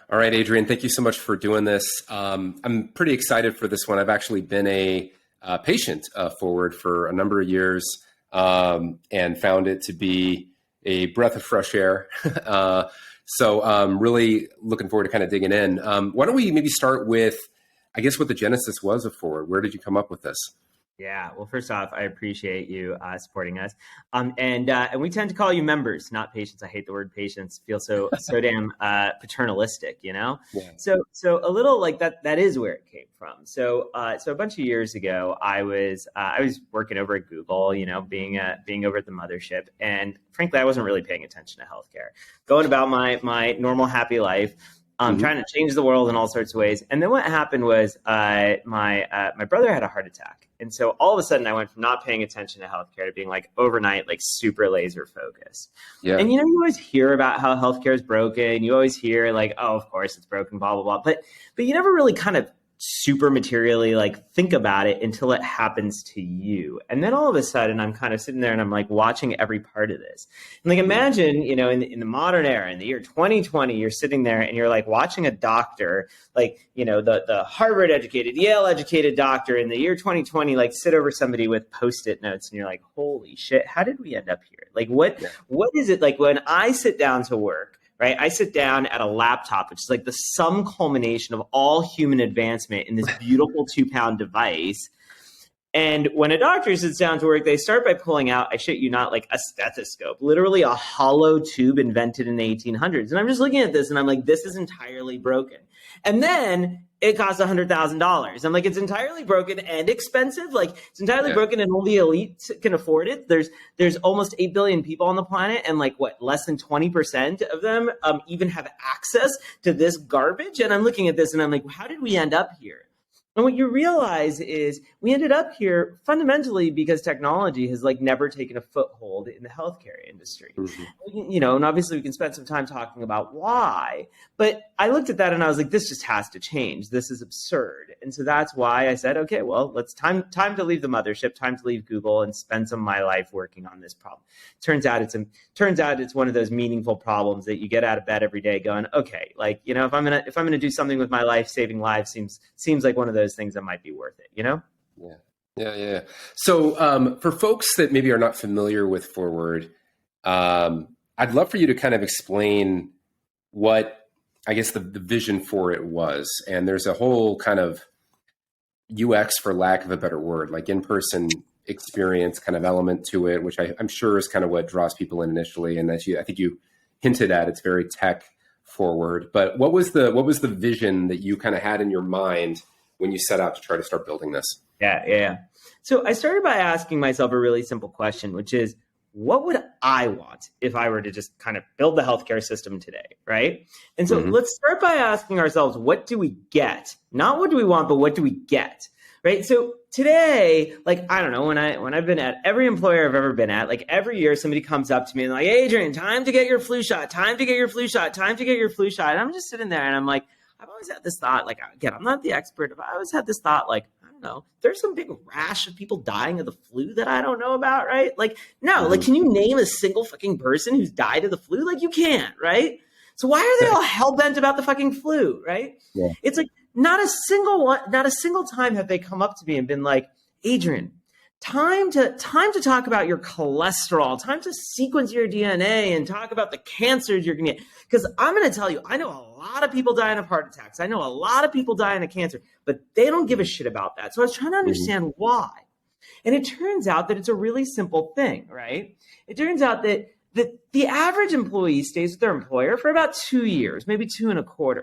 All right, Adrian, thank you so much for doing this. I'm pretty excited for this one. I've actually been a patient forward for a number of years and found it to be a breath of fresh air. So I'm really looking forward to kind of digging in. Why don't we maybe start with, I guess, what the genesis was of Forward? Where did you come up with this? Yeah, well, first off, I appreciate you supporting us, and we tend to call you members, not patients. I hate the word patients; feel so damn paternalistic, you know. Yeah. So a little like that. That is where it came from. So a bunch of years ago, I was working over at Google, you know, being over at the mothership, and frankly, I wasn't really paying attention to healthcare, going about my normal happy life. Trying to change the world in all sorts of ways. And then what happened was my brother had a heart attack. And so all of a sudden I went from not paying attention to healthcare to being like overnight, like super laser focused. Yeah. And, you know, you always hear about how healthcare is broken. You always hear like, oh, of course it's broken, blah, blah, blah. But you never really kind of super materially like think about it until it happens to you. And then all of a sudden I'm kind of sitting there and I'm like watching every part of this. And like imagine, you know, in the modern era, in the year 2020, you're sitting there and you're like watching a doctor, like, you know, the Harvard educated, Yale educated doctor in the year 2020, like sit over somebody with Post-it notes and you're like, holy shit, how did we end up here? Like what is it like when I sit down to work? Right, I sit down at a laptop, which is like the sum culmination of all human advancement in this beautiful 2-pound device. And when a doctor sits down to work, they start by pulling out, I shit you not, like a stethoscope, literally a hollow tube invented in the 1800s. And I'm just looking at this and I'm like, this is entirely broken. And then it costs $100,000. I'm like, it's entirely broken and expensive. Like it's entirely broken and only elite can afford it. There's almost 8 billion people on the planet. And like what, less than 20% of them even have access to this garbage. And I'm looking at this and I'm like, how did we end up here? And what you realize is we ended up here fundamentally because technology has like never taken a foothold in the healthcare industry. Mm-hmm. You know, and obviously we can spend some time talking about why, but I looked at that and I was like, this just has to change. This is absurd. And so that's why I said, okay, well, let's time to leave the mothership, time to leave Google and spend some of my life working on this problem. Turns out it's one of those meaningful problems that you get out of bed every day going, okay, like, you know, if I'm going to do something with my life, saving lives seems like one of those things that might be worth it, you know? Yeah. So for folks that maybe are not familiar with Forward, I'd love for you to kind of explain what, I guess, the vision for it was. And there's a whole kind of UX, for lack of a better word, like in-person experience kind of element to it, which I'm sure is kind of what draws people in initially. And I think you hinted at, it's very tech forward. But what was the vision that you kind of had in your mind when you set out to try to start building this? Yeah. So I started by asking myself a really simple question, which is, what would I want if I were to just kind of build the healthcare system today, right? And so let's start by asking ourselves, what do we get? Not what do we want, but what do we get, right? So today, like, I don't know, when I've been at every employer I've ever been at, like every year somebody comes up to me and like, Adrian, time to get your flu shot, time to get your flu shot, time to get your flu shot. And I'm just sitting there and I'm like, I've always had this thought, like, again, I'm not the expert, but I always had this thought, like, I don't know, there's some big rash of people dying of the flu that I don't know about, right? Like, no, like, can you name a single fucking person who's died of the flu? Like, you can't, right? So why are they all hell-bent about the fucking flu, right? Yeah. It's like, not a single time have they come up to me and been like, Adrian, time to talk about your cholesterol, time to sequence your DNA and talk about the cancers you're going to get. Because I'm going to tell you, I know a lot of people dying of heart attacks. I know a lot of people dying of cancer, but they don't give a shit about that. So I was trying to understand why. And it turns out that it's a really simple thing, right? It turns out that the average employee stays with their employer for about 2 years, maybe 2.25.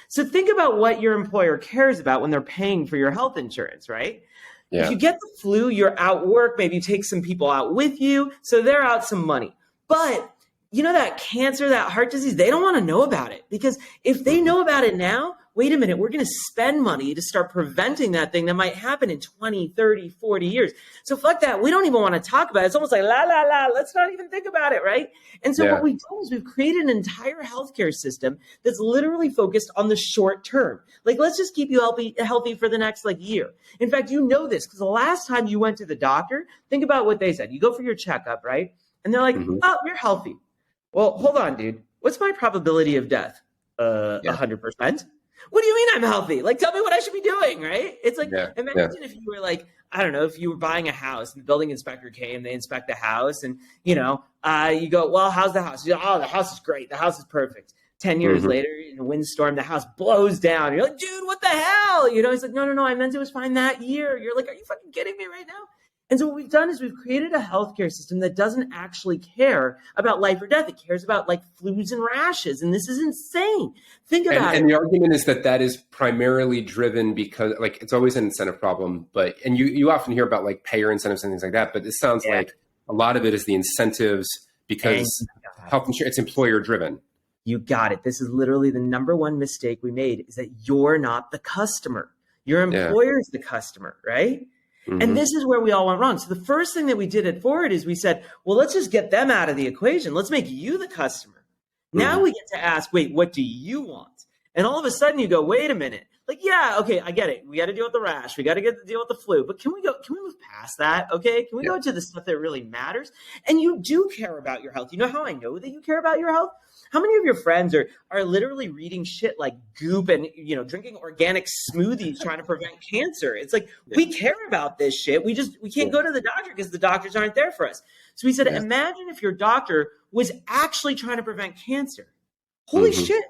So think about what your employer cares about when they're paying for your health insurance, right? Yeah. If you get the flu, you're out work, maybe you take some people out with you, so they're out some money. But you know, that cancer, that heart disease, they don't want to know about it, because if they know about it now, wait a minute, we're going to spend money to start preventing that thing that might happen in 20, 30, 40 years. So fuck that. We don't even want to talk about it. It's almost like, let's not even think about it, right? And so what we've done is we've created an entire healthcare system that's literally focused on the short term. Like, let's just keep you healthy for the next year. In fact, you know this, because the last time you went to the doctor, think about what they said. You go for your checkup, right? And they're like, oh, you're healthy. Well, hold on, dude. What's my probability of death? Yeah. 100%. What do you mean I'm healthy? Like, tell me what I should be doing, right? It's like, Yeah. imagine if you were like, I don't know, if you were buying a house and the building inspector came, they inspect the house and, you go, well, how's the house? Oh, the house is great. The house is perfect. 10 years Mm-hmm. later, in a windstorm, the house blows down. You're like, dude, what the hell? He's like, no, I meant it was fine that year. You're like, are you fucking kidding me right now? And so what we've done is we've created a healthcare system that doesn't actually care about life or death. It cares about like flus and rashes. And this is insane. Think about it. And the argument is that is primarily driven because like it's always an incentive problem, and you often hear about like payer incentives and things like that, but it sounds like a lot of it is the incentives because health insurance, it's employer driven. You got it. This is literally the number one mistake we made is that you're not the customer. Your employer is the customer, right? Mm-hmm. And this is where we all went wrong. So the first thing that we did at Forward is we said, well, let's just get them out of the equation. Let's make you the customer. Now we get to ask, wait, what do you want? And all of a sudden you go, wait a minute. Like, yeah, okay, I get it. We got to deal with the rash. We got to deal with the flu. But can we move past that? Okay. Can we go to the stuff that really matters? And you do care about your health. You know how I know that you care about your health? How many of your friends are literally reading shit like Goop and, drinking organic smoothies trying to prevent cancer? It's like, we care about this shit. We can't go to the doctor because the doctors aren't there for us. So we said, imagine if your doctor was actually trying to prevent cancer. Holy shit.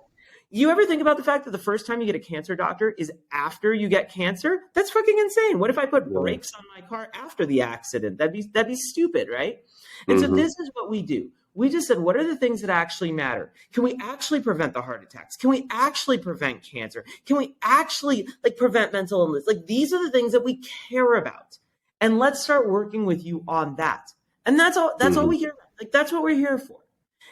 You ever think about the fact that the first time you get a cancer doctor is after you get cancer? That's fucking insane. What if I put brakes on my car after the accident? That'd be stupid, right? And so this is what we do. We just said, what are the things that actually matter? Can we actually prevent the heart attacks? Can we actually prevent cancer? Can we actually prevent mental illness? Like these are the things that we care about. And let's start working with you on that. And that's all we hear about. Like that's what we're here for.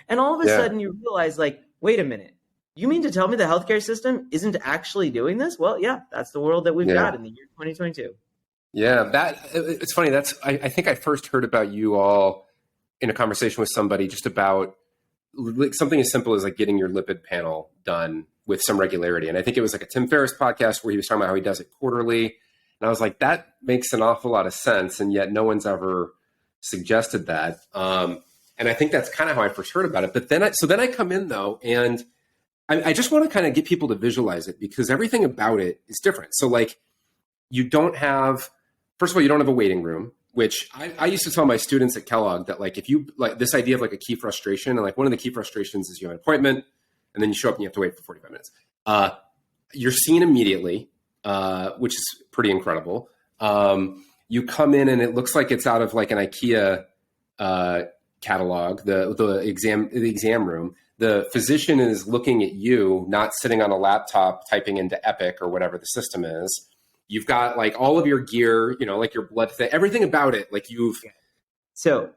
And all of a sudden you realize wait a minute. You mean to tell me the healthcare system isn't actually doing this? Well, yeah, that's the world that we've got in the year 2022. Yeah, it's funny. I think I first heard about you all in a conversation with somebody just about something as simple as getting your lipid panel done with some regularity. And I think it was a Tim Ferriss podcast where he was talking about how he does it quarterly. And I was like, that makes an awful lot of sense. And yet no one's ever suggested that. And I think that's kind of how I first heard about it. But then I come in though, and I just want to kind of get people to visualize it because everything about it is different. So you don't have, first of all, you don't have a waiting room, which I used to tell my students at Kellogg that if you this idea of a key frustration, and one of the key frustrations is you have an appointment and then you show up and you have to wait for 45 minutes. You're seen immediately, which is pretty incredible. You come in and it looks like it's out of an IKEA catalog, the exam room. The physician is looking at you, not sitting on a laptop typing into Epic or whatever the system is. You've got all of your gear, your blood, everything about it. So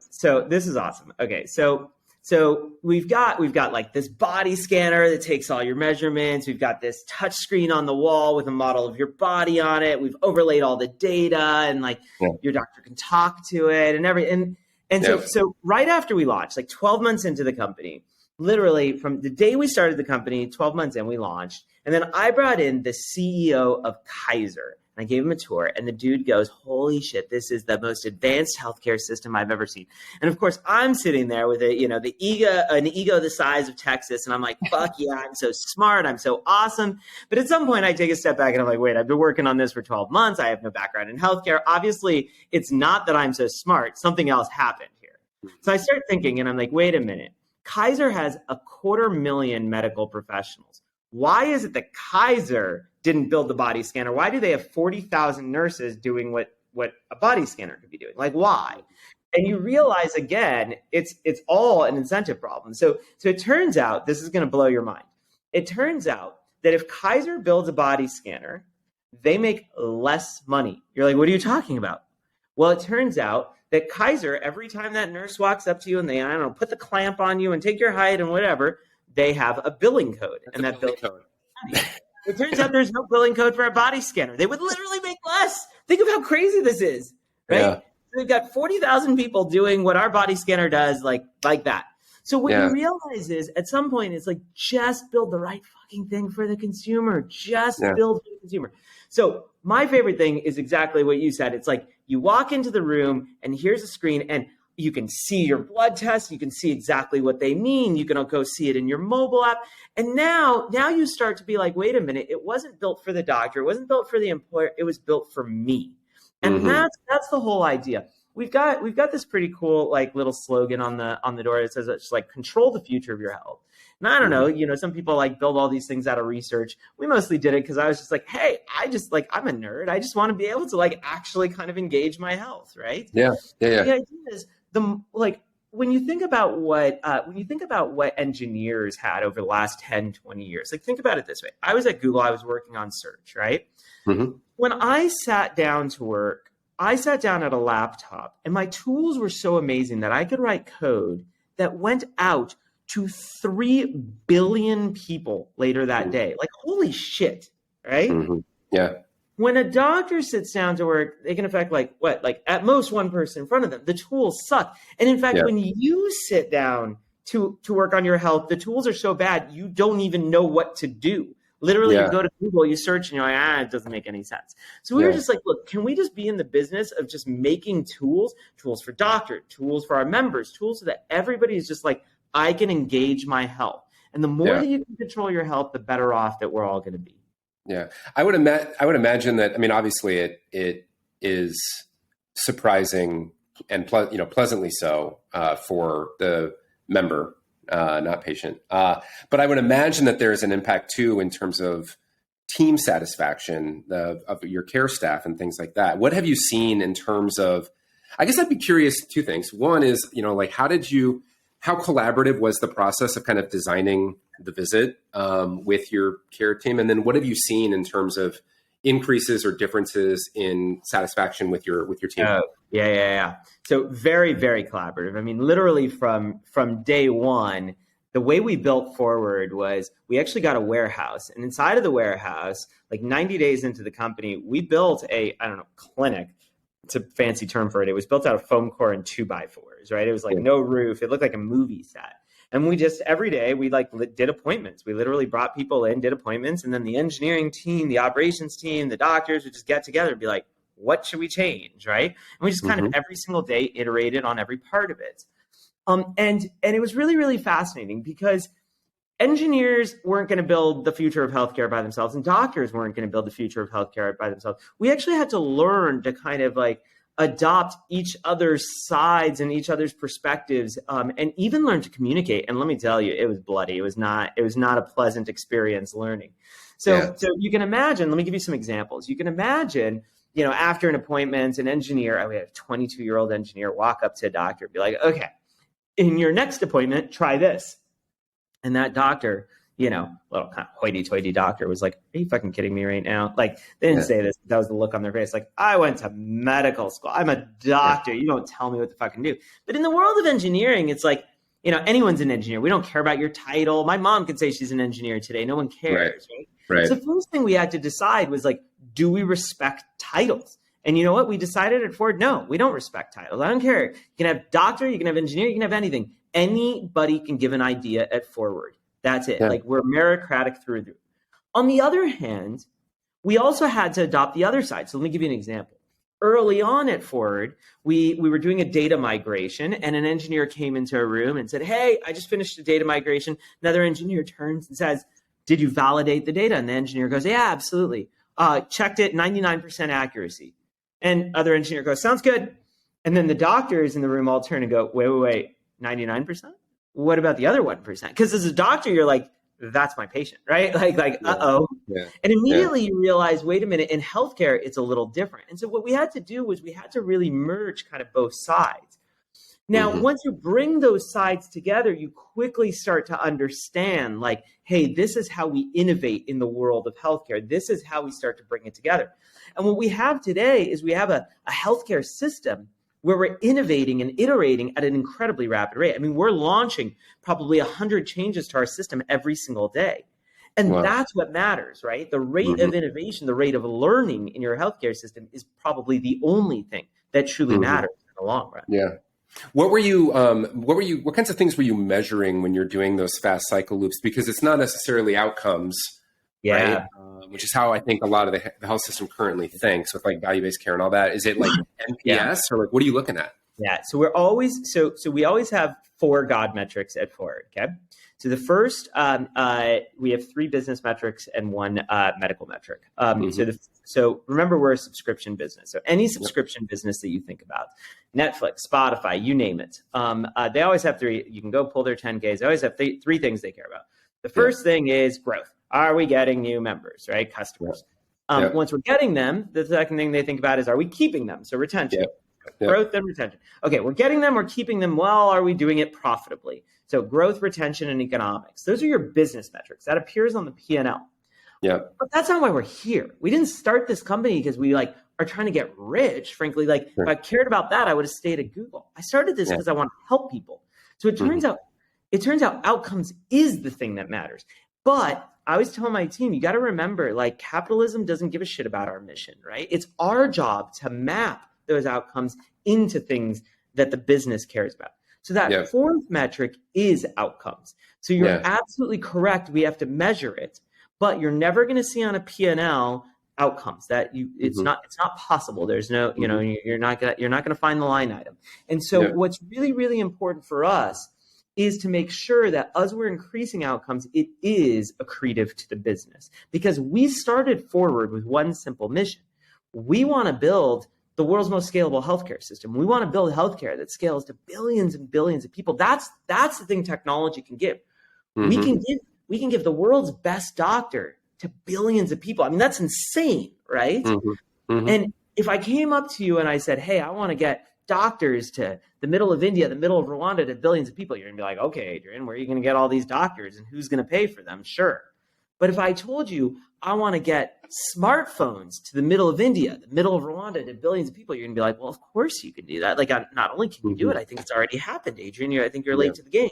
this is awesome. Okay. So we've got this body scanner that takes all your measurements. We've got this touch screen on the wall with a model of your body on it. We've overlaid all the data and your doctor can talk to it and everything. So right after we launched, 12 months into the company, literally from the day we started the company, 12 months in, we launched. And then I brought in the CEO of Kaiser. And I gave him a tour. And the dude goes, holy shit, this is the most advanced healthcare system I've ever seen. And of course, I'm sitting there with an ego the size of Texas. And I'm like, fuck yeah, I'm so smart. I'm so awesome. But at some point, I take a step back and I'm like, wait, I've been working on this for 12 months. I have no background in healthcare. Obviously, it's not that I'm so smart. Something else happened here. So I start thinking and I'm like, wait a minute. Kaiser has 250,000 medical professionals. Why is it that Kaiser didn't build the body scanner? Why do they have 40,000 nurses doing what a body scanner could be doing? Why? And you realize again, it's all an incentive problem. So it turns out, this is going to blow your mind. It turns out that if Kaiser builds a body scanner, they make less money. You're like, what are you talking about? Well, it turns out that Kaiser, every time that nurse walks up to you and they, put the clamp on you and take your height and whatever, they have a billing code. That billing code. It turns out there's no billing code for a body scanner. They would literally make less. Think of how crazy this is, right? Yeah. So they've got 40,000 people doing what our body scanner does like that. So what you realize is at some point, it's just build the right fucking thing for the consumer. Just build for the consumer. So my favorite thing is exactly what you said. It's you walk into the room and here's a screen and you can see your blood tests, you can see exactly what they mean, you can go see it in your mobile app. And now you start to be like, wait a minute, it wasn't built for the doctor, it wasn't built for the employer, it was built for me. And that's the whole idea. We've got this pretty cool like little slogan on the door that says it's like control the future of your health. And I don't know, some people like build all these things out of research. We mostly did it because I was just like, hey, I'm a nerd. I just want to be able to like actually kind of engage my health, right? Yeah. The idea is when you think about what engineers had over the last 10, 20 years, like think about it this way. I was at Google, I was working on search, right? When I sat down to work, I sat down at a laptop and my tools were so amazing that I could write code that went out to 3 billion people later that day. Like, holy shit, right? Yeah. When a doctor sits down to work, they can affect like at most one person in front of them. The tools suck. And in fact, when you sit down to work on your health, the tools are so bad, you don't even know what to do. Literally, you go to Google, you search, and you're like, it doesn't make any sense. So we were just like, look, can we just be in the business of just making tools for doctors, tools for our members, tools so that everybody is just like, I can engage my health. And the more that you can control your health, the better off that we're all going to be. Yeah. I would imagine that, I mean, obviously it is surprising and pleasantly so for the member, not patient. But I would imagine that there's an impact too in terms of team satisfaction of your care staff and things like that. What have you seen in terms of, I guess I'd be curious, two things. One is, like how collaborative was the process of kind of designing the visit with your care team? And then what have you seen in terms of increases or differences in satisfaction with your team? Yeah. So very, very collaborative. I mean, literally from day one, the way we built Forward was we actually got a warehouse, and inside of the warehouse, like 90 days into the company, we built a clinic. It's a fancy term for it. It was built out of foam core and 2x4s, right? It was like no roof. It looked like a movie set. And we just, every day we did appointments. We literally brought people in, did appointments. And then the engineering team, the operations team, the doctors would just get together and be like, what should we change? Right. And we just kind of every single day iterated on every part of it. And it was really, really fascinating because engineers weren't going to build the future of healthcare by themselves, and doctors weren't going to build the future of healthcare by themselves. We actually had to learn to kind of like adopt each other's sides and each other's perspectives, and even learn to communicate. And let me tell you, it was bloody. It was not a pleasant experience learning. So you can imagine, let me give you some examples. You can imagine, after an appointment, an engineer, we had a 22-year-old engineer walk up to a doctor and be like, okay, in your next appointment, try this. And that doctor, little kind of hoity-toity doctor was like, are you fucking kidding me right now? Like, they didn't say this. That was the look on their face. Like, I went to medical school. I'm a doctor. You don't tell me what to fucking do. But in the world of engineering, it's like, anyone's an engineer. We don't care about your title. My mom could say she's an engineer today. No one cares, right? So the first thing we had to decide was like, do we respect titles? And you know what? We decided at Ford, no, we don't respect titles. I don't care. You can have doctor, you can have engineer, you can have anything. Anybody can give an idea at Forward. That's it. Like, we're meritocratic through. On the other hand, we also had to adopt the other side. So let me give you an example. Early on at Forward, we were doing a data migration, and an engineer came into a room and said, hey, I just finished a data migration. Another engineer turns and says, did you validate the data? And the engineer goes, yeah, absolutely. Checked it, 99% accuracy. And other engineer goes, sounds good. And then the doctors in the room all turn and go, wait, 99%? What about the other 1%? Because as a doctor, you're like, that's my patient, right? Uh-oh. Yeah. And immediately you realize, wait a minute, in healthcare, it's a little different. And so what we had to do was we had to really merge kind of both sides. Now, once you bring those sides together, you quickly start to understand, like, hey, this is how we innovate in the world of healthcare. This is how we start to bring it together. And what we have today is we have a healthcare system where we're innovating and iterating at an incredibly rapid rate. I mean, we're launching probably 100 changes to our system every single day. And that's what matters, right? The rate of innovation, the rate of learning in your healthcare system is probably the only thing that truly matters in the long run. Yeah. What kinds of things were you measuring when you're doing those fast cycle loops? Because it's not necessarily outcomes, right? Which is how I think a lot of the health system currently thinks with like value-based care and all that. Is it like NPS or like, what are you looking at? Yeah. So we're always so we always have 4 God metrics at Forward. Okay. So the first, we have 3 business metrics and 1 medical metric. So remember, we're a subscription business. So any subscription business that you think about, Netflix, Spotify, you name it, they always have 3. You can go pull their 10Ks. They always have 3 things they care about. The first thing is growth. Are we getting new members, right? Customers. Once we're getting them, the second thing they think about is, are we keeping them? So retention. Growth and retention. Okay, we're getting them, we're keeping them. Well, are we doing it profitably? So growth, retention, and economics. Those are your business metrics. That appears on the P&L. Yeah. But that's not why we're here. We didn't start this company because we are trying to get rich. Frankly, if I cared about that, I would have stayed at Google. I started this because I want to help people. So it turns out outcomes is the thing that matters. But I always tell my team, you got to remember, capitalism doesn't give a shit about our mission, right? It's our job to map those outcomes into things that the business cares about. So that 4th metric is outcomes. So you're absolutely correct. We have to measure it, but you're never going to see on a P&L outcomes it's not possible. There's no, you're not going to find the line item. And so what's really, really important for us is to make sure that as we're increasing outcomes, it is accretive to the business, because we started Forward with one simple mission. We want to build the world's most scalable healthcare system. We want to build healthcare that scales to billions and billions of people. That's the thing technology can give. We can give the world's best doctor to billions of people. I mean, that's insane, right? And if I came up to you and I said, hey, I want to get doctors to the middle of India, the middle of Rwanda, to billions of people, you're gonna be like, okay, Adrian, where are you gonna get all these doctors and who's gonna pay for them? Sure. But if I told you I want to get smartphones to the middle of India, the middle of Rwanda, to billions of people, you're going to be like, well, of course you can do that. Not only can you do it, I think it's already happened, Adrian. I think you're late to the game.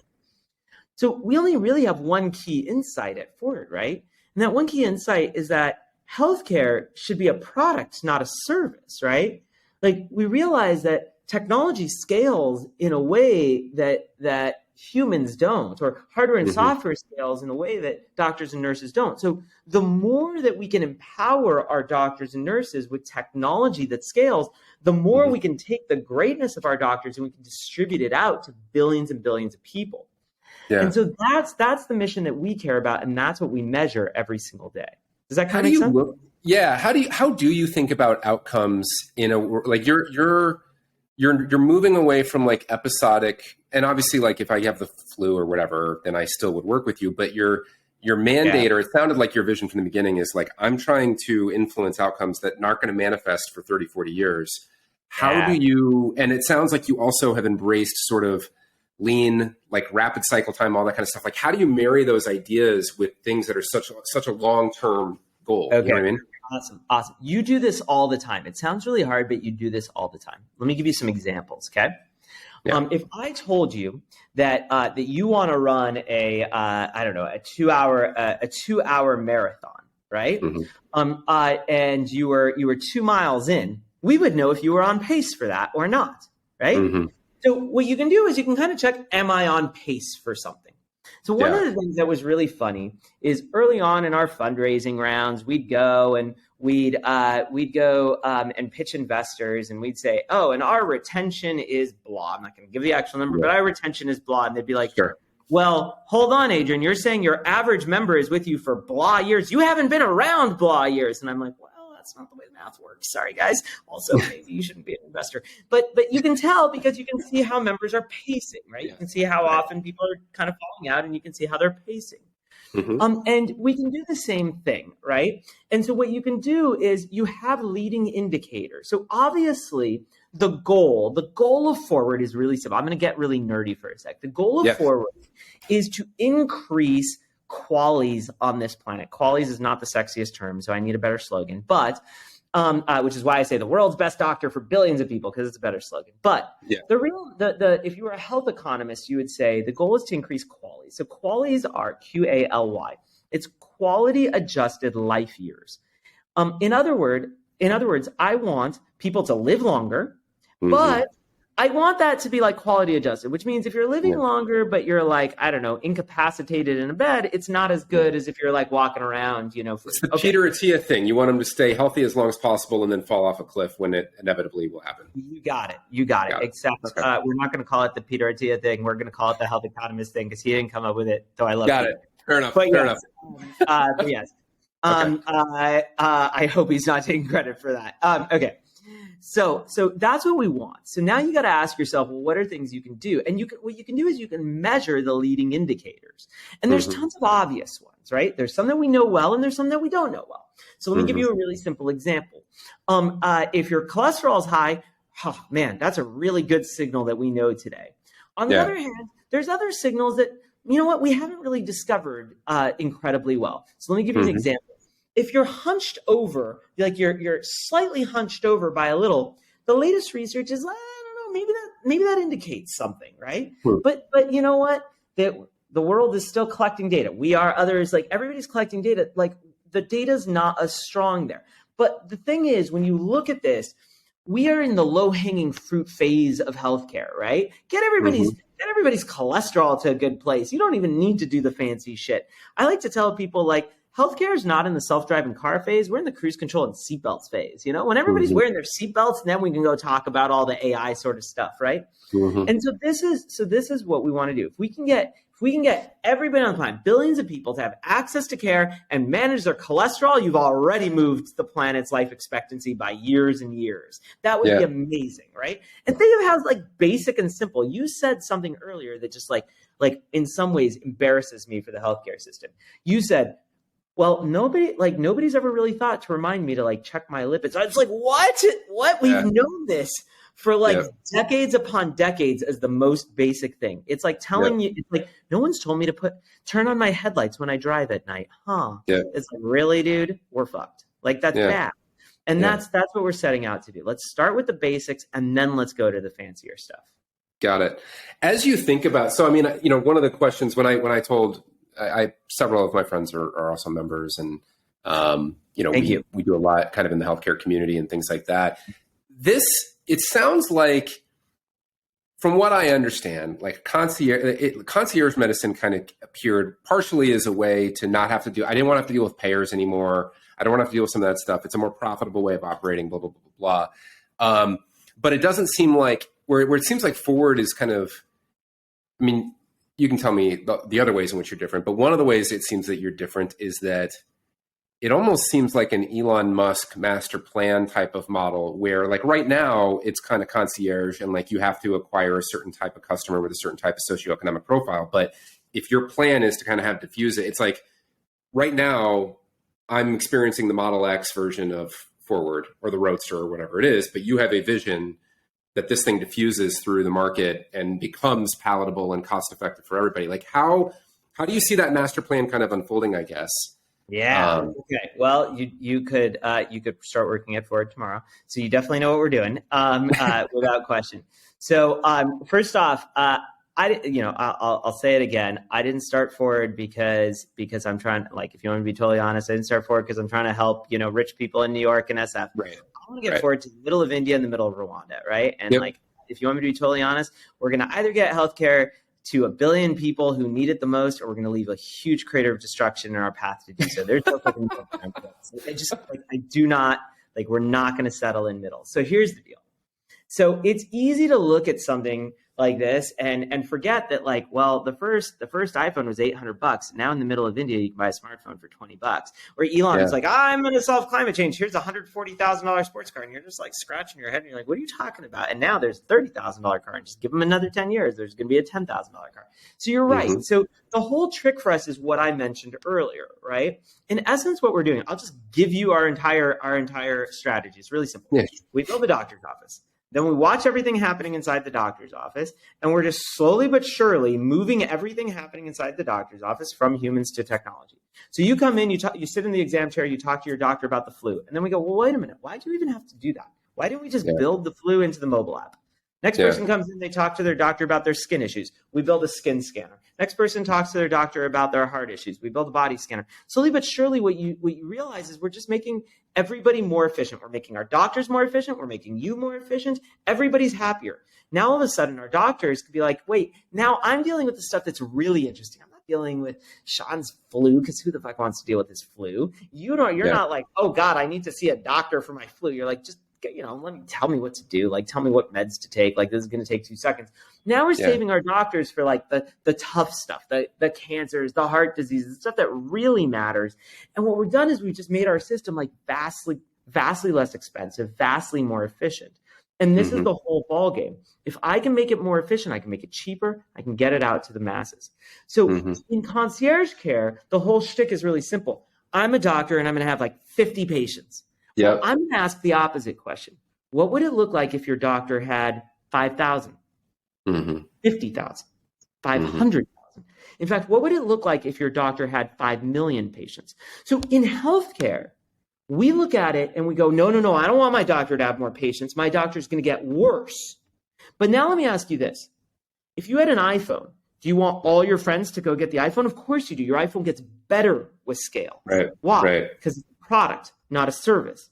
So we only really have one key insight at Forward, right? And that one key insight is that healthcare should be a product, not a service, right? We realize that technology scales in a way that humans don't, or hardware and software scales in a way that doctors and nurses don't. So the more that we can empower our doctors and nurses with technology that scales, the more we can take the greatness of our doctors and we can distribute it out to billions and billions of people. Yeah. And so that's the mission that we care about, and that's what we measure every single day. Does that kind of make sense? Yeah. How do you think about outcomes in a you're moving away from episodic, and obviously if I have the flu or whatever, then I still would work with you, but your mandate, or it sounded like your vision from the beginning is I'm trying to influence outcomes that aren't going to manifest for 30, 40 years. How do you, and it sounds like you also have embraced sort of lean, rapid cycle time, all that kind of stuff. How do you marry those ideas with things that are such a long-term goal? Okay. You know what I mean? Awesome. You do this all the time. It sounds really hard, but you do this all the time. Let me give you some examples, okay? Yeah. If I told you that you want to run a 2-hour marathon, right? And you were 2 miles in, we would know if you were on pace for that or not, right? So what you can do is you can kind of check, am I on pace for something? So one of the things that was really funny is early on in our fundraising rounds, we'd go and pitch investors, and we'd say, oh, and our retention is blah. I'm not going to give the actual number, but our retention is blah. And they'd be like, sure. Well, hold on, Adrian, you're saying your average member is with you for blah years. You haven't been around blah years. And I'm like, well, that's not the way the math works. Sorry, guys. Also, maybe you shouldn't be an investor. But you can tell because you can see how members are pacing, right? You can see how often people are kind of falling out, and you can see how they're pacing. And we can do the same thing, right? And so what you can do is you have leading indicators. So obviously the goal of Forward is really simple. I'm going to get really nerdy for a sec. The goal of Forward is to increase qualities on this planet. Qualities is not the sexiest term, so I need a better slogan, but which is why I say the world's best doctor for billions of people, because it's a better slogan. But if you were a health economist, you would say the goal is to increase quality. So qualities are QALY. It's quality adjusted life years. In other words, I want people to live longer, but I want that to be like quality adjusted, which means if you're living longer, but you're like, I don't know, incapacitated in a bed, it's not as good as if you're like walking around, It's the Peter Attia thing. You want them to stay healthy as long as possible and then fall off a cliff when it inevitably will happen. You got it. Except we're not going to call it the Peter Attia thing. We're going to call it the health economist thing because he didn't come up with it, though I love it. Got it. Fair enough. But yes. I hope he's not taking credit for that. Okay. So that's what we want. So now you got to ask yourself, well, what are things you can do? And what you can do is you can measure the leading indicators. And there's tons of obvious ones, right? There's some that we know well, and there's some that we don't know well. So let me give you a really simple example. If your cholesterol is high, oh man, that's a really good signal that we know today. On the other hand, there's other signals that, we haven't really discovered incredibly well. So let me give you an example. If you're hunched over, like you're slightly hunched over by a little, the latest research is, I don't know, maybe that indicates something, right? But you know what? The world is still collecting data. We are, others, like everybody's collecting data. Like the data's not as strong there. But the thing is, when you look at this, we are in the low-hanging fruit phase of healthcare, right? Get everybody's cholesterol to a good place. You don't even need to do the fancy shit. I like to tell people, like, healthcare is not in the self-driving car phase. We're in the cruise control and seatbelts phase. When everybody's wearing their seatbelts, then we can go talk about all the AI sort of stuff, right? And so this is what we want to do. If we can get everybody on the planet, billions of people, to have access to care and manage their cholesterol, you've already moved the planet's life expectancy by years and years. That would be amazing, right? And think of how like basic and simple. You said something earlier that just like in some ways embarrasses me for the healthcare system. You said, well, nobody's ever really thought to remind me to like check my lipids. I was like, what? We've known this for decades upon decades as the most basic thing. It's like telling you, it's like, no one's told me to turn on my headlights when I drive at night. It's like, really, dude, we're fucked. Like that's bad. And that's what we're setting out to do. Let's start with the basics and then let's go to the fancier stuff. Got it. As you think about, so I mean, one of the questions when I told, several of my friends are also members, and we do a lot kind of in the healthcare community and things like that. It sounds like, from what I understand, like concierge medicine kind of appeared partially as a way to not have to do. I didn't want to have to deal with payers anymore. I don't want to have to deal with some of that stuff. It's a more profitable way of operating. Blah blah blah blah. But it doesn't seem like where it seems like Forward is kind of. I mean, you can tell me the other ways in which you're different, but one of the ways it seems that you're different is that it almost seems like an Elon Musk master plan type of model where, like, right now it's kind of concierge and like you have to acquire a certain type of customer with a certain type of socioeconomic profile. But if your plan is to kind of have diffuse it, it's like right now I'm experiencing the Model X version of Forward or the Roadster or whatever it is, but you have a vision that this thing diffuses through the market and becomes palatable and cost effective for everybody. Like how do you see that master plan kind of unfolding, I guess? Yeah. Okay. Well, you could start working at Forward tomorrow. So you definitely know what we're doing, without question. So first off, I'll say it again. I didn't start Forward because I'm trying, like, if you want to be totally honest, I didn't start Forward because I'm trying to help, rich people in New York and SF. Right. I want to get Forward to the middle of India and the middle of Rwanda. Right. And like, if you want me to be totally honest, we're going to either get healthcare to 1 billion people who need it the most, or we're going to leave a huge crater of destruction in our path to do so. There's no fucking we're not going to settle in middle. So here's the deal. So it's easy to look at something like this and forget that, like, well, the first iPhone was $800. Now in the middle of India, you can buy a smartphone for $20. Or Elon is like, I'm going to solve climate change. Here's a $140,000 sports car. And you're just like scratching your head and you're like, what are you talking about? And now there's a $30,000 car, and just give them another 10 years. There's going to be a $10,000 car. So you're right. So the whole trick for us is what I mentioned earlier, right? In essence, what we're doing, I'll just give you our entire strategy. It's really simple. Yes. We build a doctor's office. Then we watch everything happening inside the doctor's office, and we're just slowly but surely moving everything happening inside the doctor's office from humans to technology. So you come in, you sit in the exam chair, you talk to your doctor about the flu, and then we go, well, wait a minute, why do you even have to do that? Why didn't we just build the flu into the mobile app? Next person comes in, they talk to their doctor about their skin issues. We build a skin scanner. Next person talks to their doctor about their heart issues. We build a body scanner. Slowly but surely, what you realize is we're just making everybody more efficient. We're making our doctors more efficient. We're making you more efficient. Everybody's happier. Now, all of a sudden, our doctors could be like, wait, now I'm dealing with the stuff that's really interesting. I'm not dealing with Sean's flu, because who the fuck wants to deal with his flu? You're not like, oh God, I need to see a doctor for my flu. You're like, just, tell me what to do. Like, tell me what meds to take. Like, this is going to take 2 seconds. Now we're saving our doctors for like the tough stuff, the cancers, the heart diseases, the stuff that really matters. And what we've done is we've just made our system like vastly less expensive, vastly more efficient. And this is the whole ball game. If I can make it more efficient, I can make it cheaper. I can get it out to the masses. So in concierge care, the whole shtick is really simple. I'm a doctor and I'm going to have like 50 patients. Yeah. Well, I'm going to ask the opposite question. What would it look like if your doctor had 5,000, 50,000, 500,000? In fact, what would it look like if your doctor had 5 million patients? So in healthcare, we look at it and we go, no, I don't want my doctor to have more patients. My doctor's going to get worse. But now let me ask you this. If you had an iPhone, do you want all your friends to go get the iPhone? Of course you do. Your iPhone gets better with scale. Right. Why? Right. Because it's a product, not a service.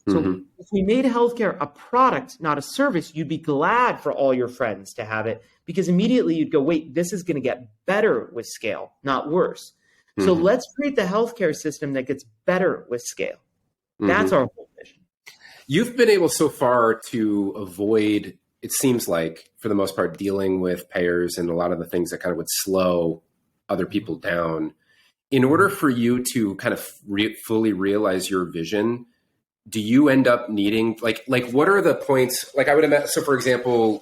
So if we made healthcare a product, not a service, you'd be glad for all your friends to have it, because immediately you'd go, wait, this is going to get better with scale, not worse. So let's create the healthcare system that gets better with scale. That's our whole vision. You've been able so far to avoid, it seems like, for the most part, dealing with payers and a lot of the things that kind of would slow other people down. In order for you to kind of fully realize your vision, do you end up needing, like what are the points? Like I would imagine, so for example,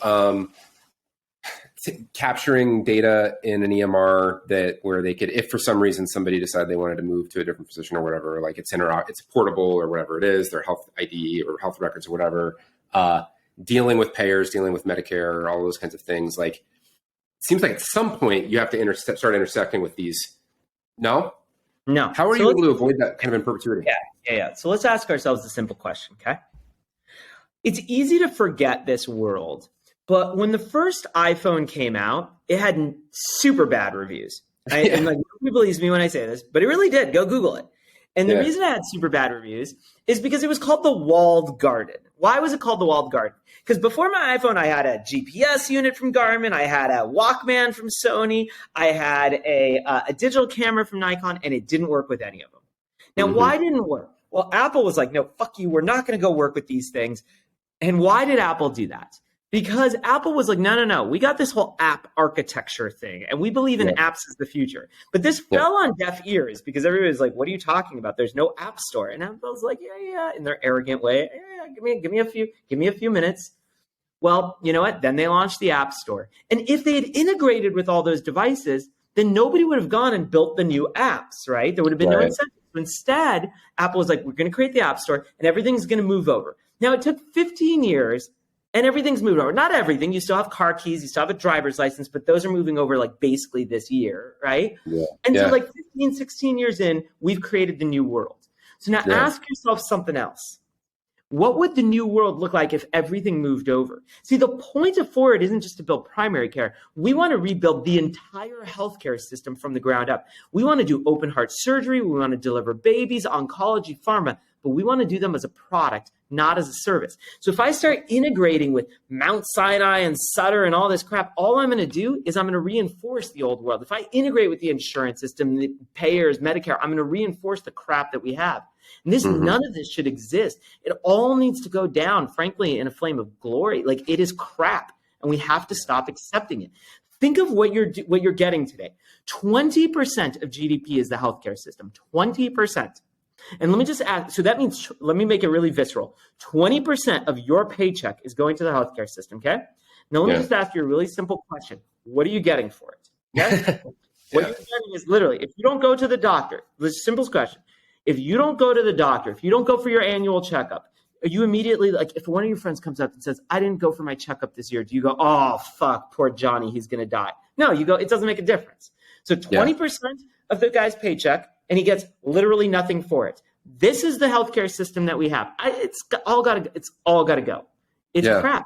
capturing data in an EMR where they could, if for some reason somebody decided they wanted to move to a different physician or whatever, like it's portable or whatever it is, their health ID or health records or whatever, dealing with payers, dealing with Medicare, all those kinds of things. Like, it seems like at some point you have to start intersecting with these. No. How are you able to avoid that kind of in perpetuity? Yeah. So let's ask ourselves a simple question, okay? It's easy to forget this world, but when the first iPhone came out, it had super bad reviews. And like, nobody believes me when I say this, but it really did. Go Google it. And the reason it had super bad reviews is because it was called the walled garden. Why was it called the walled garden? Because before my iPhone, I had a GPS unit from Garmin, I had a Walkman from Sony, I had a digital camera from Nikon, and it didn't work with any of them. Now, why didn't it work? Well, Apple was like, no, fuck you, we're not going to go work with these things. And why did Apple do that? Because Apple was like, no, we got this whole app architecture thing, and we believe in apps as the future. But this fell on deaf ears because everybody was like, what are you talking about? There's no app store. And Apple's like, yeah, in their arrogant way, give me a few minutes. Well, you know what? Then they launched the App Store. And if they had integrated with all those devices, then nobody would have gone and built the new apps, right? There would have been no incentive. Instead, Apple was like, we're going to create the App Store and everything's going to move over. Now, it took 15 years and everything's moved over. Not everything. You still have car keys. You still have a driver's license, but those are moving over like basically this year, right? Yeah. And so like 15, 16 years in, we've created the new world. So now ask yourself something else. What would the new world look like if everything moved over? See, the point of Forward isn't just to build primary care. We want to rebuild the entire healthcare system from the ground up. We want to do open heart surgery. We want to deliver babies, oncology, pharma, but we want to do them as a product, not as a service. So if I start integrating with Mount Sinai and Sutter and all this crap, all I'm going to do is I'm going to reinforce the old world. If I integrate with the insurance system, the payers, Medicare, I'm going to reinforce the crap that we have. And none of this should exist. It all needs to go down, frankly, in a flame of glory. Like, it is crap, and we have to stop accepting it. Think of what you're getting today. 20% of GDP is the healthcare system. 20%. And let me just add, so that means, let me make it really visceral. 20% of your paycheck is going to the healthcare system, okay? Now, let me just ask you a really simple question. What are you getting for it? Okay? What you're getting is literally, if you don't go to the doctor, the simplest question, if you don't go to the doctor, if you don't go for your annual checkup, are you immediately, like, if one of your friends comes up and says, I didn't go for my checkup this year, do you go, oh, fuck, poor Johnny, he's going to die? No, you go, it doesn't make a difference. So 20% of the guy's paycheck, and he gets literally nothing for it. This is the healthcare system that we have. It's all got to go. It's crap.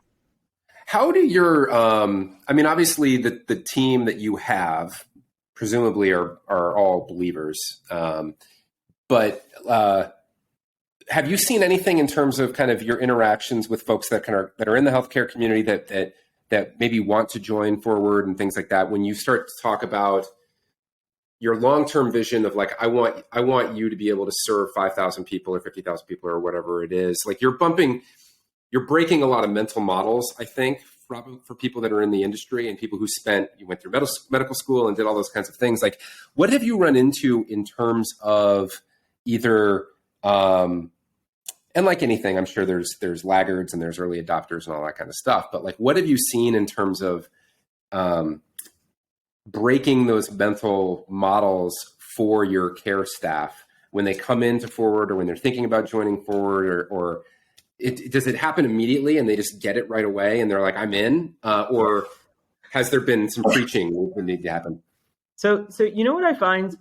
How do your, I mean, obviously the team that you have presumably are all believers. But have you seen anything in terms of kind of your interactions with folks that that are in the healthcare community that maybe want to join Forward and things like that? When you start to talk about your long-term vision of like, I want you to be able to serve 5,000 people or 50,000 people or whatever it is, like you're breaking a lot of mental models, I think, for people that are in the industry and people who you went through medical school and did all those kinds of things. Like, what have you run into in terms of either, and like anything, I'm sure there's laggards and there's early adopters and all that kind of stuff, but like, what have you seen in terms of breaking those mental models for your care staff when they come into Forward or when they're thinking about joining Forward, or does it happen immediately and they just get it right away and they're like, I'm in, or has there been some preaching that need to happen? So you know what I find?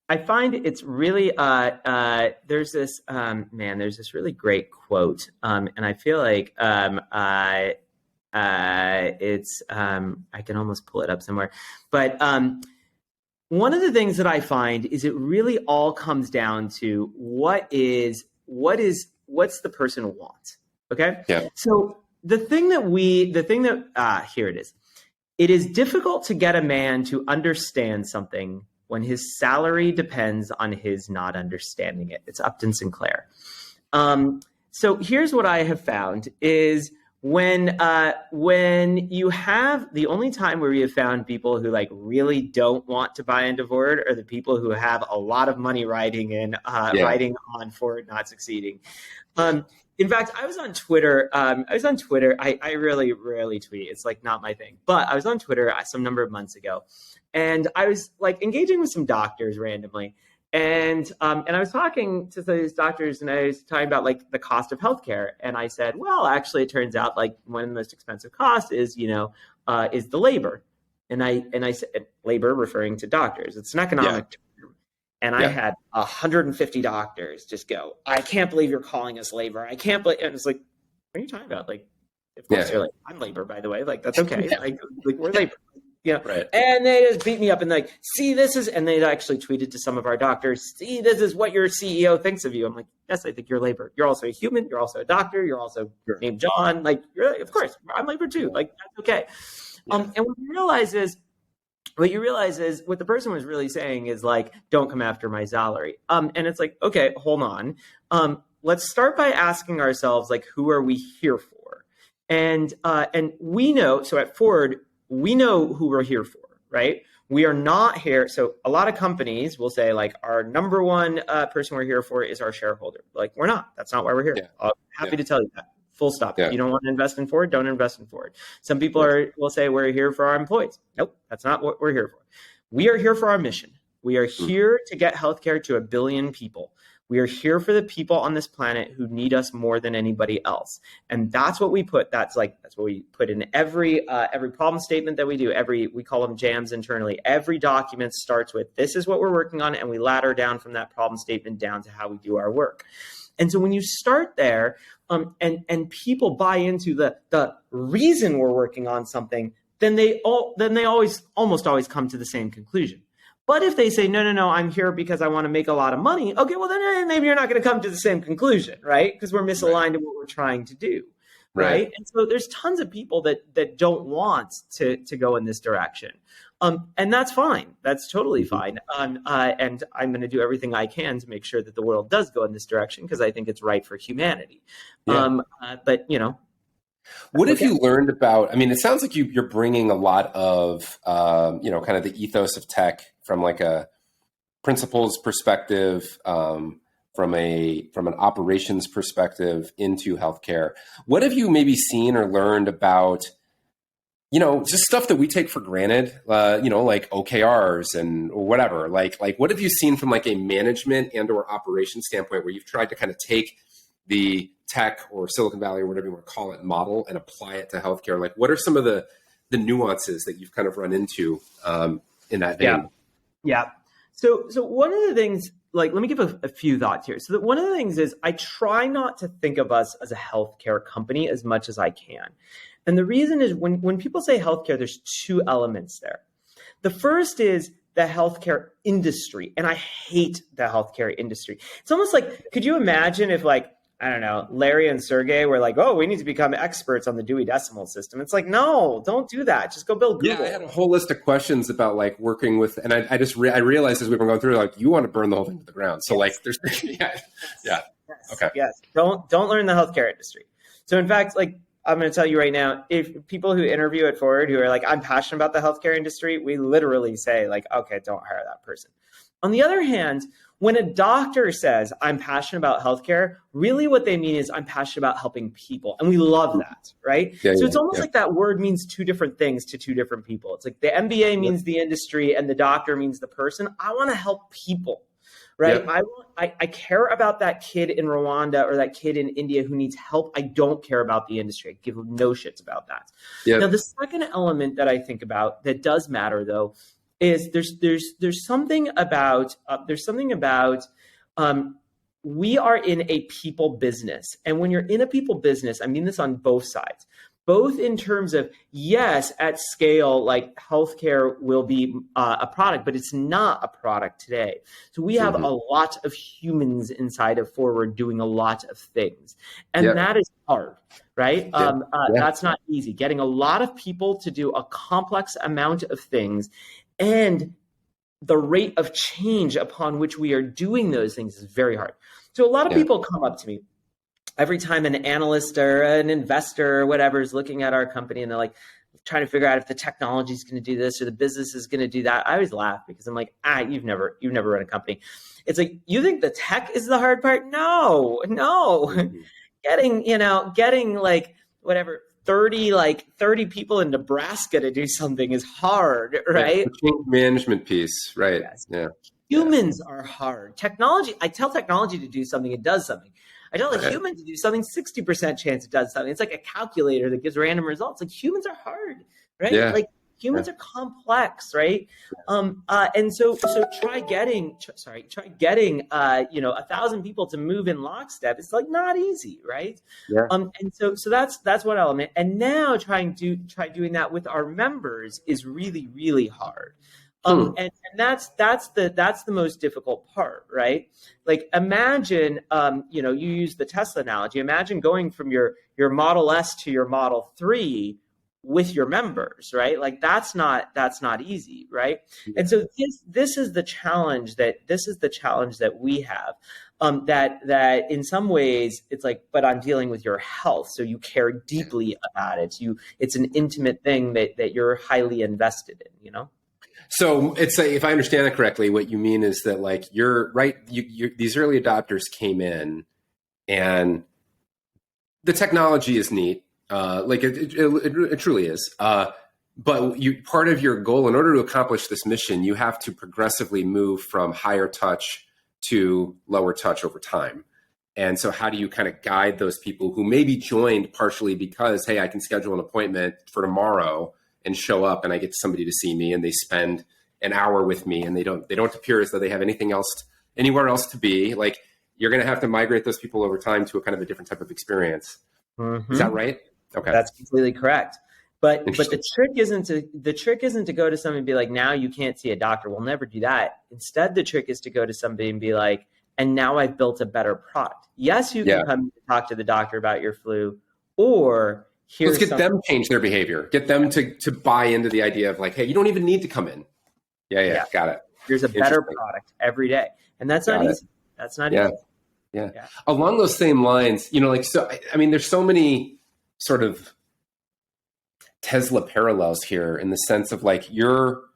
I find it's really there's this really great quote, and I feel like it's I can almost pull it up somewhere, but one of the things that I find is it really all comes down to what's the person want. Okay. Yeah. So here it is. It is difficult to get a man to understand something when his salary depends on his not understanding it. It's Upton Sinclair. So here's what I have found is when you have the only time where we have found people who like really don't want to buy into Forward are the people who have a lot of money riding on Forward not succeeding. In fact, I was on Twitter. I really rarely tweet. It's like not my thing. But I was on Twitter some number of months ago, and I was like engaging with some doctors randomly. And I was talking to these doctors, and I was talking about like the cost of healthcare. And I said, well, actually, it turns out like one of the most expensive costs is the labor. And I said labor, referring to doctors. It's an economic term. And I had 150 doctors just go, I can't believe you're calling us labor. I can't believe. And it's like, what are you talking about? Like, of course you're like, I'm labor, by the way. Like, that's okay. like we're labor. Right. And they just beat me up and like, see, and they actually tweeted to some of our doctors, see, this is what your CEO thinks of you. I'm like, yes, I think you're labor. You're also a human. You're also a doctor. You're also named John. Like, of course, I'm labor too. Like, that's okay. Yeah. And what you realize is what the person was really saying is like, don't come after my salary. And it's like, okay, hold on. Let's start by asking ourselves, like, who are we here for? And we know, so at Forward, we know who we're here for, right? We are not here. So a lot of companies will say like our number one person we're here for is our shareholder. Like we're not. That's not why we're here. Yeah. I'm happy to tell you that. Full stop. Yeah. If you don't want to invest in Forward, don't invest in Forward. Some people will say we're here for our employees. Nope, that's not what we're here for. We are here for our mission. We are here to get healthcare to 1 billion people. We are here for the people on this planet who need us more than anybody else. And that's what we put. That's what we put in every problem statement that we do. We call them jams internally. Every document starts with, this is what we're working on. And we ladder down from that problem statement down to how we do our work. And so when you start there, and people buy into the reason we're working on something, then they almost always come to the same conclusion. But if they say, no, I'm here because I want to make a lot of money, okay, well, then maybe you're not going to come to the same conclusion, right? Because we're misaligned in what we're trying to do, right? And so there's tons of people that don't want to go in this direction. And that's fine. That's totally fine. And I'm going to do everything I can to make sure that the world does go in this direction because I think it's right for humanity. Yeah. But, what have you learned about, I mean, it sounds like you're bringing a lot of, kind of the ethos of tech from like a principles perspective, from an operations perspective into healthcare. What have you maybe seen or learned about, just stuff that we take for granted, like OKRs and or whatever, like what have you seen from like a management and or operations standpoint where you've tried to kind of take the tech or Silicon Valley or whatever you want to call it model and apply it to healthcare? Like what are some of the nuances that you've kind of run into in that vein? Yeah. So one of the things let me give a few thoughts here. So that one of the things is I try not to think of us as a healthcare company as much as I can. And the reason is when people say healthcare, there's two elements there. The first is the healthcare industry. And I hate the healthcare industry. It's almost like, could you imagine if like, I don't know, Larry and Sergey were like, oh, we need to become experts on the Dewey Decimal System. It's like, no, don't do that. Just go build Google. Yeah, I had a whole list of questions about like working with, and I realized as we were going through, like, you want to burn the whole thing to the ground. So like, there's, okay. Yes. Don't learn the healthcare industry. So in fact, like, I'm going to tell you right now, if people who interview at Forward who are like, I'm passionate about the healthcare industry, we literally say like, okay, don't hire that person. On the other hand, when a doctor says, I'm passionate about healthcare, really what they mean is I'm passionate about helping people. And we love that, right? So it's almost like that word means two different things to two different people. It's like the MBA means the industry and the doctor means the person. I want to help people, right? I care about that kid in Rwanda or that kid in India who needs help. I don't care about the industry. I give no shits about that. Now, the second element that I think about that does matter though, is there's something about we are in a people business. And when you're in a people business, I mean this on both sides, both in terms of, yes, at scale, like healthcare will be a product, but it's not a product today. So we have a lot of humans inside of Forward doing a lot of things. And that is hard, right? That's not easy. Getting a lot of people to do a complex amount of things and the rate of change upon which we are doing those things is very hard. So a lot of people come up to me every time an analyst or an investor or whatever is looking at our company and they're like trying to figure out if the technology is going to do this or the business is going to do that. I always laugh because I'm like, you've never run a company. It's like, you think the tech is the hard part? No. Getting like whatever, 30 people in Nebraska to do something is hard, right? The change management piece, right? Yes. Yeah. Humans are hard. Technology, I tell technology to do something, it does something. I tell a human to do something, 60% chance it does something. It's like a calculator that gives random results. Like humans are hard, right? Yeah. Like humans are complex, right? And so try getting 1,000 people to move in lockstep. It's like not easy, right? Yeah. And so that's one element. And now try doing that with our members is really, really hard. And that's the most difficult part, right? Like imagine, you use the Tesla analogy. Imagine going from your Model S to your Model 3 with your members, right? Like that's not easy, right? Yeah. And so this is the challenge that we have. That in some ways it's like, but I'm dealing with your health, so you care deeply about it. It's an intimate thing that you're highly invested in, So it's if I understand it correctly, what you mean is that like you're right. These early adopters came in, and the technology is neat. Like it truly is. But part of your goal, in order to accomplish this mission, you have to progressively move from higher touch to lower touch over time. And so how do you kind of guide those people who maybe joined partially because, hey, I can schedule an appointment for tomorrow and show up and I get somebody to see me and they spend an hour with me and they don't appear as though they have anywhere else to be. Like you're going to have to migrate those people over time to a kind of a different type of experience. Is that right? Okay. That's completely correct. But the trick isn't to go to somebody and be like, now you can't see a doctor. We'll never do that. Instead, the trick is to go to somebody and be like, and now I've built a better product. Yes, you can come talk to the doctor about your flu, or let's get them change their behavior. Get them to buy into the idea of like, hey, you don't even need to come in. Yeah. Got it. There's a better product every day. And that's not easy. That's not easy. Yeah. Along those same lines, there's so many sort of Tesla parallels here in the sense of like you're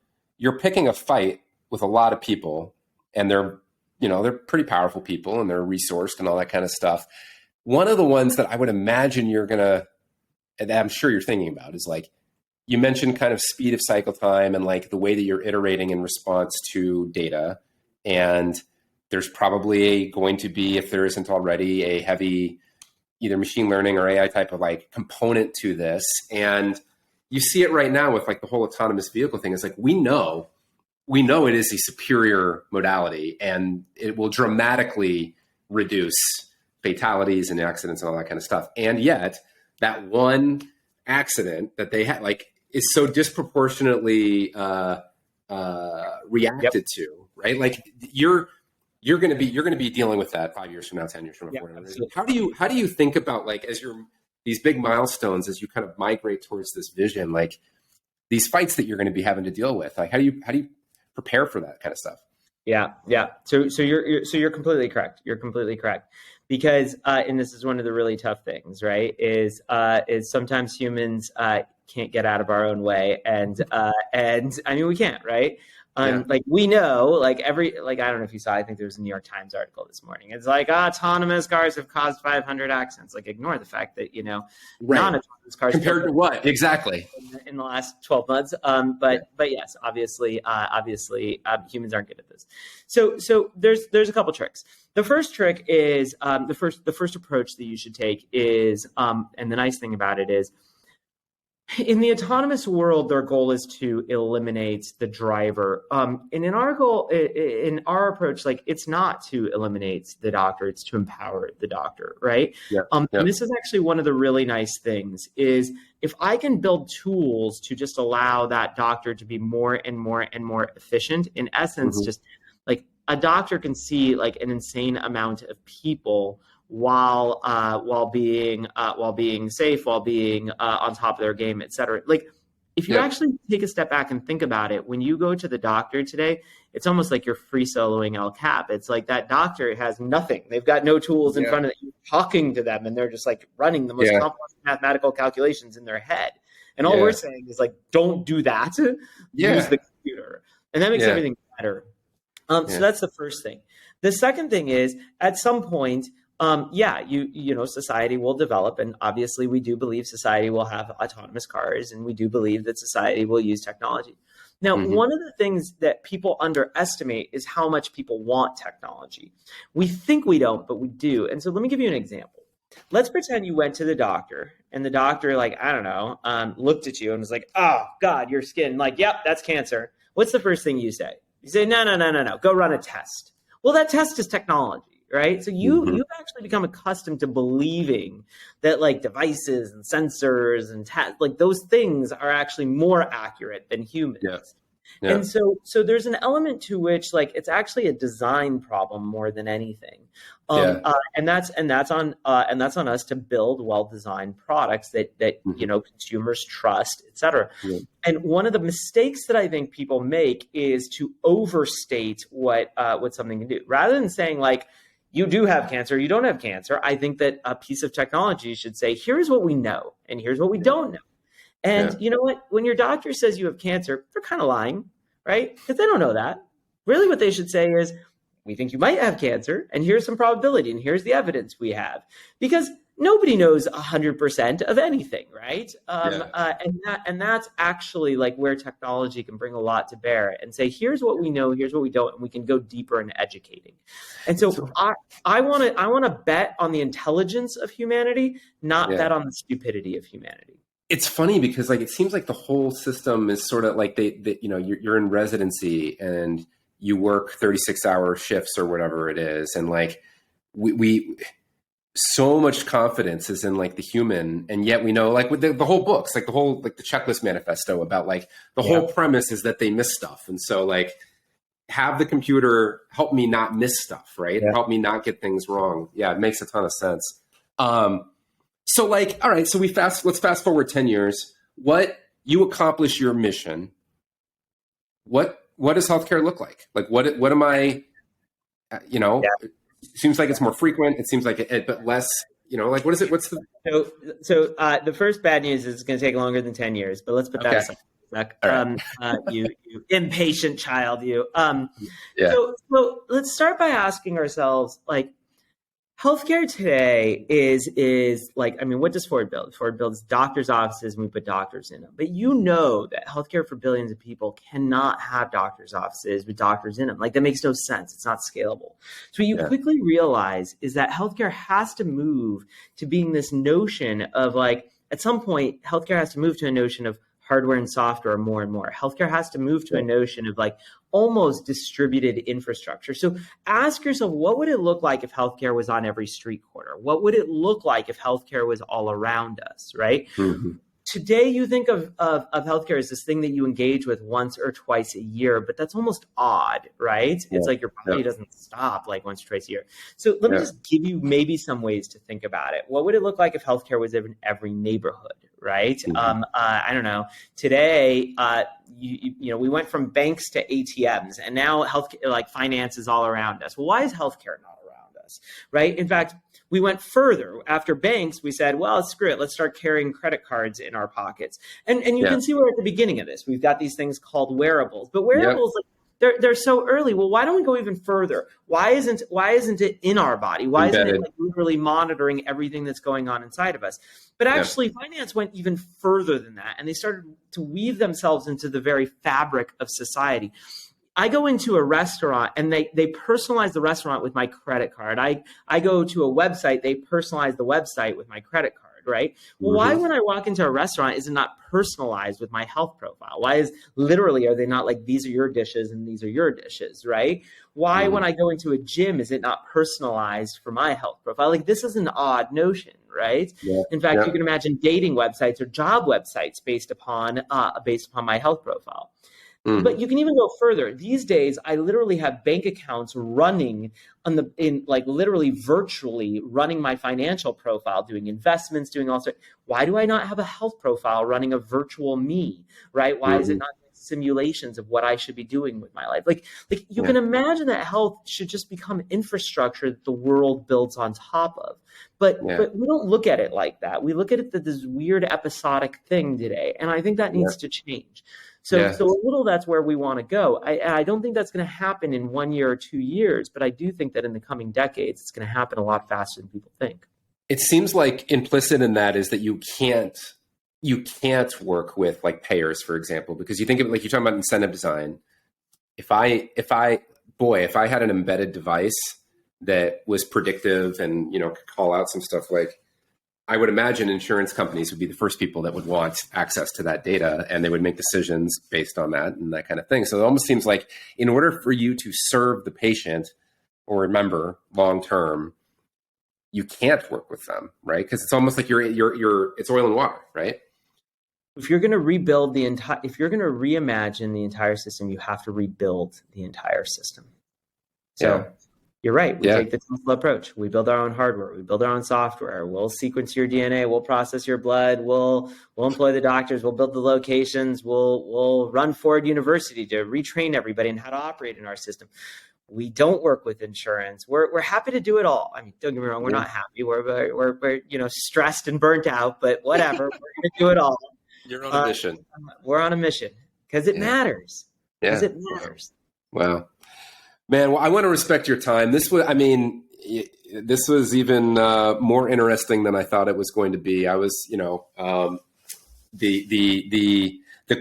picking a fight with a lot of people and they're pretty powerful people and they're resourced and all that kind of stuff. One of the ones that I would imagine and I'm sure you're thinking about is like, you mentioned kind of speed of cycle time and like the way that you're iterating in response to data. And there's probably going to be, if there isn't already, a heavy either machine learning or AI type of like component to this. And you see it right now with like the whole autonomous vehicle thing. It's like, we know we know it is a superior modality, and it will dramatically reduce fatalities and accidents and all that kind of stuff. And yet that one accident that they had, like, is so disproportionately reacted to, right? Like you're going to be dealing with that 5 years from now, 10 years from now. How do you think about, like, as these big milestones, as you kind of migrate towards this vision, like these fights that you're going to be having to deal with, like how do you prepare for that kind of stuff? Yeah. So you're completely correct. You're completely correct, because and this is one of the really tough things, right? Is sometimes humans can't get out of our own way, and I mean, we can't, right? Like we know, like I don't know if you saw, I think there was a New York Times article this morning. It's like, autonomous cars have caused 500 accidents. Like, ignore the fact that, non-autonomous cars compared to what exactly in the last 12 months. But yes, obviously, humans aren't good at this. So there's a couple tricks. The first trick is the first approach that you should take is, and the nice thing about it is, in the autonomous world, their goal is to eliminate the driver. And in our approach, like, it's not to eliminate the doctor, it's to empower the doctor, right? And this is actually one of the really nice things is if I can build tools to just allow that doctor to be more and more and more efficient, in essence, just like a doctor can see like an insane amount of people while being safe, while being on top of their game, et cetera. Like, if you actually take a step back and think about it, when you go to the doctor today, it's almost like you're free soloing El Cap. It's like that doctor has nothing. They've got no tools in front of them. You're talking to them, and they're just like running the most complex mathematical calculations in their head. And all we're saying is like, don't do that. Use the computer. And that makes everything better. So that's the first thing. The second thing is, at some point, society will develop, and obviously we do believe society will have autonomous cars, and we do believe that society will use technology. Now, one of the things that people underestimate is how much people want technology. We think we don't, but we do. And so let me give you an example. Let's pretend you went to the doctor, and the doctor, like, I don't know, looked at you and was like, "Oh God, your skin, like, yep, that's cancer." What's the first thing you say? You say, no, go run a test. Well, that test is technology. Right. So you've actually become accustomed to believing that like devices and sensors and like those things are actually more accurate than humans. And so there's an element to which like it's actually a design problem more than anything. And that's on us to build well-designed products that consumers trust, et cetera. And one of the mistakes that I think people make is to overstate what something can do, rather than saying like, you do have cancer, you don't have cancer. I think that a piece of technology should say, here's what we know, and here's what we don't know. And you know what? When your doctor says you have cancer, they're kind of lying, right? Because they don't know that. Really what they should say is, we think you might have cancer, and here's some probability, and here's the evidence we have. Because nobody knows 100% of anything, right? And that's actually like where technology can bring a lot to bear and say, here's what we know, here's what we don't, and we can go deeper in educating. And so I want to bet on the intelligence of humanity, not bet on the stupidity of humanity. It's funny because like it seems like the whole system is sort of like you're in residency and you work 36-hour shifts or whatever it is, and like we so much confidence is in like the human, and yet we know like with the whole books, like the whole like the checklist manifesto about like the whole premise is that they miss stuff, and so like have the computer help me not miss stuff, right? Help me not get things wrong. Yeah, it makes a ton of sense. So like, all right, so let's fast forward 10 years. What you accomplish your mission. What does healthcare look like? Like what am I, it seems like it's more frequent. It seems like it, but less, like what is it? What's the... So the first bad news is it's going to take longer than 10 years, but let's put that aside. You impatient child, you. So let's start by asking ourselves, like, healthcare today is like, I mean, what does Ford build? Ford builds doctors' offices and we put doctors in them. But you know that healthcare for billions of people cannot have doctors' offices with doctors in them. Like, that makes no sense. It's not scalable. So what you quickly realize is that healthcare has to move to being this notion of like, at some point, healthcare has to move to a notion of hardware and software more and more. Healthcare has to move to a notion of like almost distributed infrastructure. So ask yourself, what would it look like if healthcare was on every street corner? What would it look like if healthcare was all around us, right? Mm-hmm. Today, you think of healthcare as this thing that you engage with once or twice a year, but that's almost odd, right? Yeah. It's like your body doesn't stop like once or twice a year. So let me just give you maybe some ways to think about it. What would it look like if healthcare was in every neighborhood, right? Mm-hmm. I don't know. Today, we went from banks to ATMs, and now healthcare, like finance, is all around us. Well, why is healthcare not around us, right? In fact, we went further. After banks, we said, well, screw it. Let's start carrying credit cards in our pockets. And you can see we're at the beginning of this. We've got these things called wearables. But wearables, they're so early. Well, why don't we go even further? Why isn't it in our body? Why isn't it like literally monitoring everything that's going on inside of us? But actually, finance went even further than that. And they started to weave themselves into the very fabric of society. I go into a restaurant and they personalize the restaurant with my credit card. I go to a website, they personalize the website with my credit card, right? Well, why when I walk into a restaurant is it not personalized with my health profile? Why are they not like, these are your dishes and these are your dishes, right? Why when I go into a gym is it not personalized for my health profile? Like, this is an odd notion, right? Yeah. In fact, you can imagine dating websites or job websites based upon my health profile. But you can even go further. These days, I literally have bank accounts running literally virtually running my financial profile, doing investments, doing all sorts. Why do I not have a health profile running a virtual me, right? Why is it not simulations of what I should be doing with my life? Like you can imagine that health should just become infrastructure that the world builds on top of. But we don't look at it like that. We look at it as this weird episodic thing today. And I think that needs to change. So a little, that's where we want to go. I don't think that's going to happen in 1 year or 2 years, but I do think that in the coming decades, it's going to happen a lot faster than people think. It seems like implicit in that is that you can't work with like payers, for example, because you think of it like you're talking about incentive design. If I had an embedded device that was predictive and, could call out some stuff, like I would imagine insurance companies would be the first people that would want access to that data, and they would make decisions based on that and that kind of thing. So it almost seems like in order for you to serve the patient or member long-term, you can't work with them, right? Because it's almost like it's oil and water, right? If you're going to reimagine the entire system, you have to rebuild the entire system. So you're right. We take the Tesla approach. We build our own hardware. We build our own software. We'll sequence your DNA. We'll process your blood. We'll employ the doctors. We'll build the locations. We'll run Ford University to retrain everybody in how to operate in our system. We don't work with insurance. We're happy to do it all. I mean, don't get me wrong. We're not happy. We're stressed and burnt out. But whatever. We're going to do it all. You're on a mission. We're on a mission because it matters. Because it matters. Wow. Man, well, I want to respect your time. This was even more interesting than I thought it was going to be. I was, the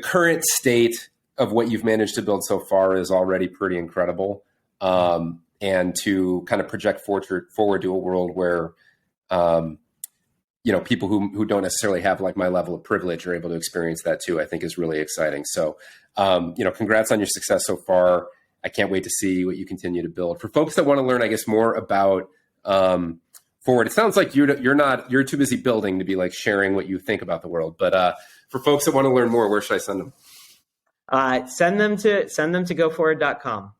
current state of what you've managed to build so far is already pretty incredible. And to kind of project forward to a world where, people who don't necessarily have like my level of privilege are able to experience that too, I think is really exciting. So, congrats on your success so far. I can't wait to see what you continue to build. For folks that want to learn, I guess, more about Forward, it sounds like you're too busy building to be like sharing what you think about the world. But for folks that want to learn more, where should I send them? Send them to goforward.com.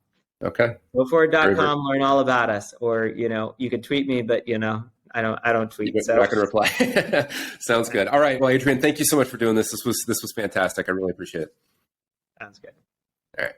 Okay. Goforward.com, learn all about us. Or, you can tweet me, but I don't tweet. You're not going to reply. Sounds good. All right. Well, Adrian, thank you so much for doing this. This was fantastic. I really appreciate it. Sounds good. All right.